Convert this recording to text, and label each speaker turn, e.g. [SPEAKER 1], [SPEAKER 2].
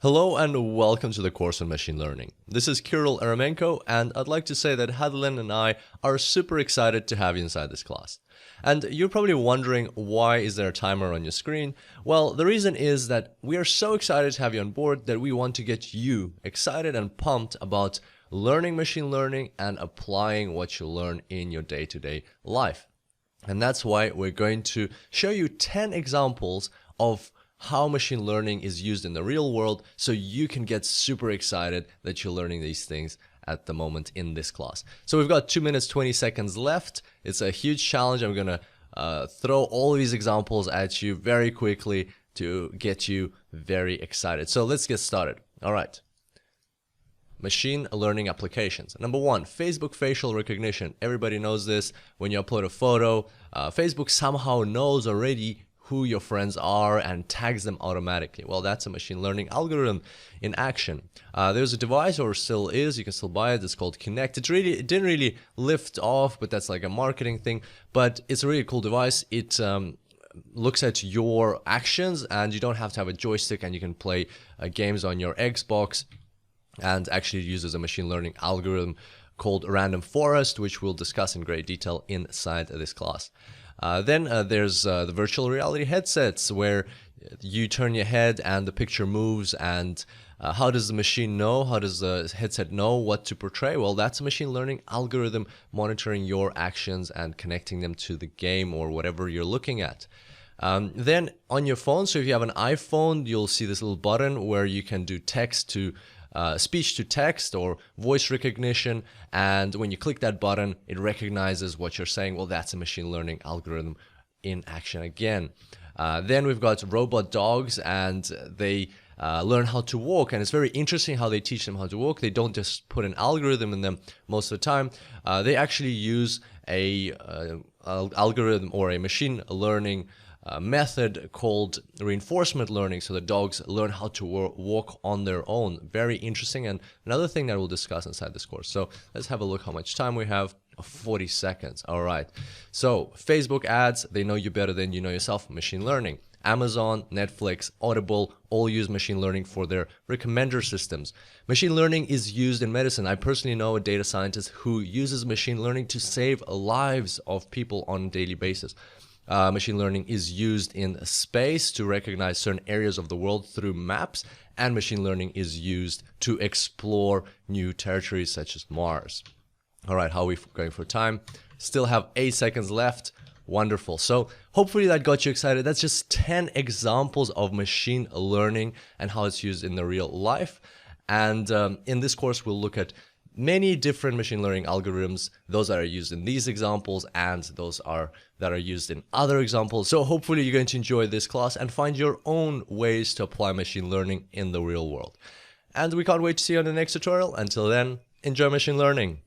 [SPEAKER 1] Hello and welcome to the course on machine learning. This is Kirill Eremenko, and I'd like to say that Hadelin and I are super excited to have you inside this class. And you're probably wondering, why is there a timer on your screen? Well, the reason is that we are so excited to have you on board that we want to get you excited and pumped about learning machine learning and applying what you learn in your day-to-day life. And that's why we're going to show you 10 examples of how machine learning is used in the real world, so you can get super excited that you're learning these things at the moment in this class. So we've got 2 minutes, 20 seconds left. It's a huge challenge. I'm going to throw all of these examples at you very quickly to get you very excited. So let's get started. All right. Machine learning applications. Number one, Facebook facial recognition. Everybody knows this. When you upload a photo, Facebook somehow knows already who your friends are and tags them automatically. Well, that's a machine learning algorithm in action. There's a device, or still is, you can still buy it. It's called Kinect. It didn't really lift off, but that's like a marketing thing. But it's a really cool device. It looks at your actions, and you don't have to have a joystick, and you can play games on your Xbox, and actually it uses a machine learning algorithm called Random Forest, which we'll discuss in great detail inside this class. Then there's the virtual reality headsets, where you turn your head and the picture moves, and how does the machine know, how does the headset know what to portray? Well, that's a machine learning algorithm monitoring your actions and connecting them to the game or whatever you're looking at. Then on your phone, so if you have an iPhone, you'll see this little button where you can do text to speech to text or voice recognition, and when you click that button, it recognizes what you're saying. Well, that's a machine learning algorithm in action again. Then we've got robot dogs, and they learn how to walk, and it's very interesting how they teach them how to walk. They don't just put an algorithm in them most of the time. They actually use a algorithm or a machine learning method called reinforcement learning, so the dogs learn how to walk on their own. Very interesting, and another thing that we'll discuss inside this course. So let's have a look how much time we have. 40 seconds. All right. So Facebook ads, they know you better than you know yourself. Machine learning. Amazon, Netflix, Audible all use machine learning for their recommender systems. Machine learning is used in medicine. I personally know a data scientist who uses machine learning to save lives of people on a daily basis. Machine learning is used in space to recognize certain areas of the world through maps, and machine learning is used to explore new territories such as Mars. All right, how are we going for time? Still have 8 seconds left. Wonderful. So hopefully that got you excited. That's just 10 examples of machine learning and how it's used in the real life. And in this course, we'll look at many different machine learning algorithms, those that are used in these examples and those that are used in other examples. So hopefully you're going to enjoy this class and find your own ways to apply machine learning in the real world. And we can't wait to see you on the next tutorial. Until then, enjoy machine learning.